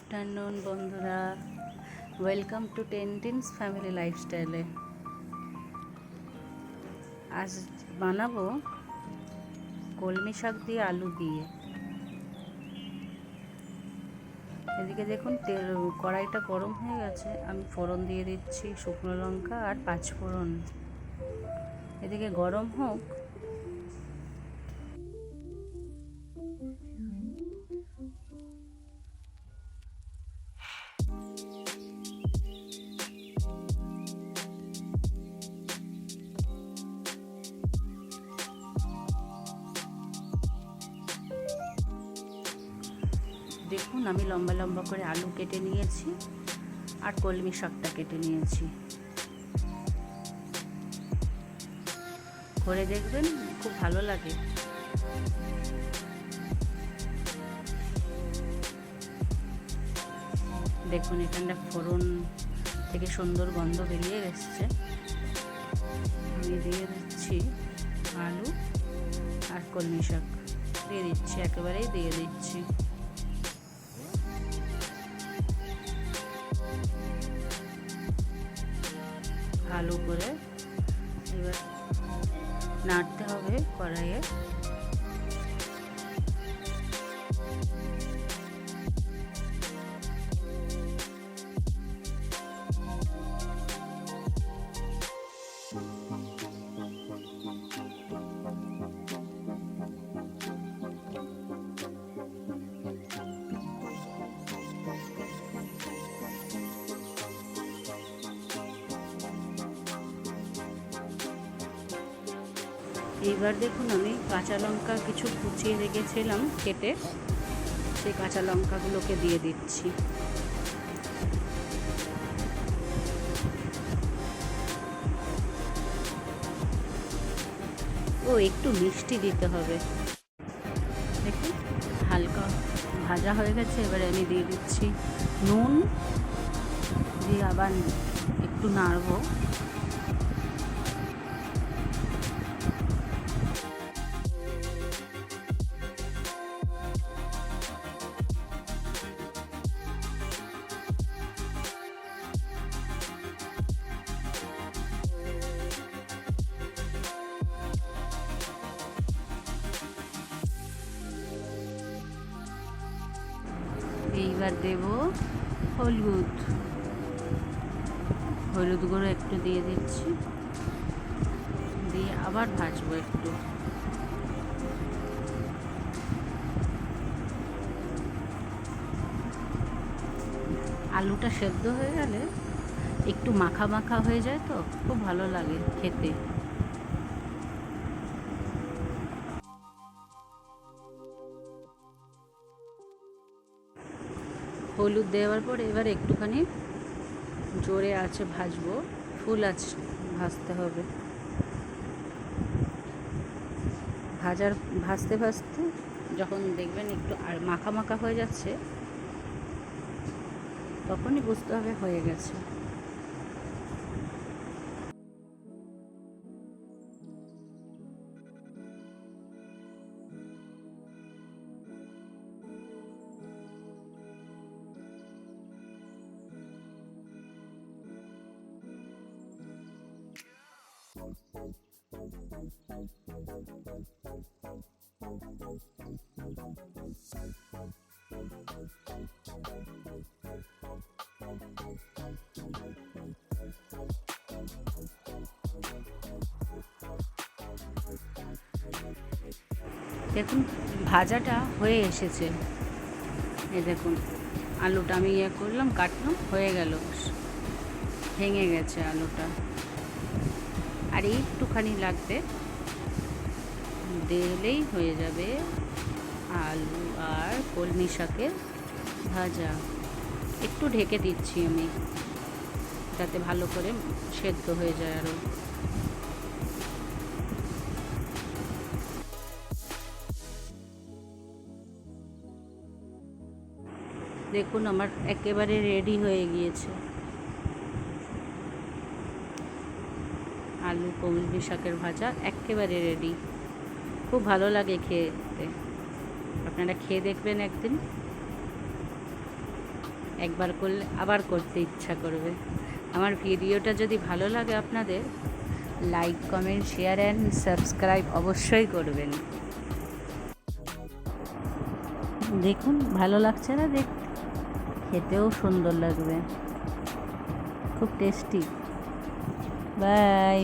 Afternoon বন্ধুরা, welcome to টেনটিনস family লাইফস্টাইলে। আজ বানাবো কলমি শাক দিয়ে আলু দিয়ে। এদিকে দেখুন কড়াইটা গরম হয়ে গেছে, আমি ফোড়ন দিয়ে দিচ্ছি শুকনো লঙ্কা আর পাঁচফোড়ন। এদিকে গরম হোক। দেখুন আমি লম্বা লম্বা করে আলু কেটে নিয়েছি আর কলমি শাকটা কেটে নিয়েছি। করে দেখবেন, খুব ভালো লাগে। দেখুন এখানটা ফোড়ন থেকে সুন্দর গন্ধ বেরিয়ে এসছে। আমি দিয়ে দিচ্ছি আলু আর কলমি শাক দিয়ে দিচ্ছি, একেবারেই দিয়ে দিচ্ছি। ভালো করে এবার নাড়তে হবে কড়াইয়ে। এইবার দেখুন আমি কাঁচা লঙ্কা কিছু কুচিয়ে রেখেছিলাম কেটে, সেই কাঁচা লঙ্কাগুলোকে দিয়ে দিচ্ছি। ও একটু মিষ্টি দিতে হবে। দেখুন হালকা ভাজা হয়ে গেছে, এবারে আমি দিয়ে দিচ্ছি নুন, দিয়ে আবার একটু নাড়বো। এইবার দেব হলুদ গুঁড়ো একটু দিয়ে দিচ্ছি, দিয়ে আবার ভাজবো একটু। আলুটা সেদ্ধ হয়ে গেলে একটু মাখা মাখা হয়ে যায়, তো খুব ভালো লাগে খেতে। হলুদ দেওয়ার পর এবার একটুখানি জোরে আছে ভাজবো, ফুল আছে ভাজতে হবে। ভাজতে ভাজতে যখন দেখবেন একটু আর মাখা মাখা হয়ে যাচ্ছে, তখনই বুঝতে হবে হয়ে গেছে। দেখুন ভাজাটা হয়ে এসেছে। এই দেখুন আলুটা আমি করলাম, কাটলাম, হয়ে গেল, ভেঙে গেছে আলুটা। আর একটুখানি লাগবে, দিলেই হয়ে যাবে আলু আর কলমি শাকের ভাজা। একটু ঢেকে দিচ্ছি আমি, যাতে ভালো করে সেদ্ধ হয়ে যায় আরও। দেখুন আমার একেবারে রেডি হয়ে গিয়েছে আলু কলমি শাকের ভাজা, একেবারে রেডি। খুব ভালো লাগে খেতে, আপনারা খেয়ে দেখবেন একদিন। একবার করলে আবার করতে ইচ্ছা করবে। আমার ভিডিওটা যদি ভালো লাগে আপনাদের, like, comment, share and subscribe অবশ্যই করবেন। দেখুন ভালো লাগছে না দেখতে? খেতেও সুন্দর লাগবে, খুব টেস্টি। বাই।